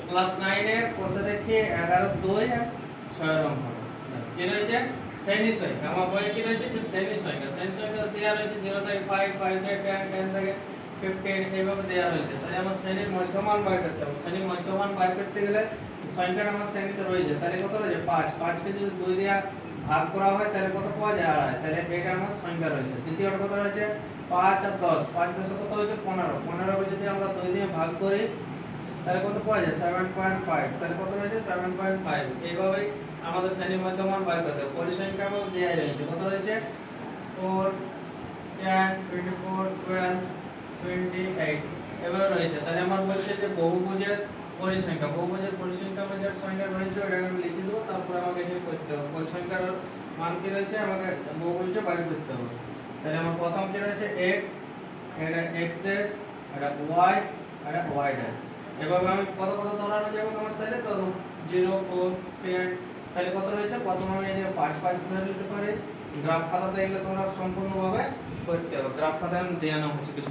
class 9 এর কোষে দেখি 11 2 আর 6 অঙ্ক কি রয়েছে শ্রেণী সংখ্যা আমার বইয়ে কি রয়েছে যে শ্রেণী সংখ্যা দেওয়া রয়েছে 0 থেকে 5 5 থেকে 10 10 থেকে 15 এইভাবে দেওয়া রয়েছে তাহলে আমার শ্রেণীর মধ্যমান বের করতে হবে শ্রেণীর মধ্যমান বের করতে গেলে সংখ্যাটা আমার শ্রেণীতে রয়েছে তাহলে কত রয়েছে 5 5 কে যদি 2 দিয়ে ভাগ করা হয় তাহলে কত পাওয়া যায় আড়াই তাহলে এটা আমার সংখ্যা রয়েছে দ্বিতীয়টা কত রয়েছে 5 আর 10 5 10 কত হয়েছে 15 15 কে যদি আমরা 2 দিয়ে ভাগ করি তাহলে কত পাওয়া যায় 7.5 তাহলে কত রয়েছে 7.5 এইভাবে আমাদের শ্রেণীর মধ্যমান বের করতে হবে পরিসংখ্যা দেওয়া রয়েছে কত রয়েছে 4 10 24 12 28 এভাবে রয়েছে তাহলে আমার বলছে যে বহুভুজের পরিসংখ্যা যে সংখ্যা রয়েছে ওটাকে আমি লিখে দেব তারপর আমাকে এটা করতে হবে পরিসংখ্যার মান কি রয়েছে আমাকে বহুভুজটা বের করতে হবে তাহলে আমার প্রথম কি রয়েছে x এটা x ড্যাশ এটা y এটা y ড্যাশ এভাবে আমি কত কত ধরানো যাবে আমার তাহলে তো 0 4 10 তাহলে কত রয়েছে প্রথম আমি এই 5 5 ধরে নিতে পারি গ্রাফ খাতাতে এগুলো তোমরা সম্পূর্ণভাবে করতে হবে গ্রাফ খাতায় দেওয়া হচ্ছে কিছু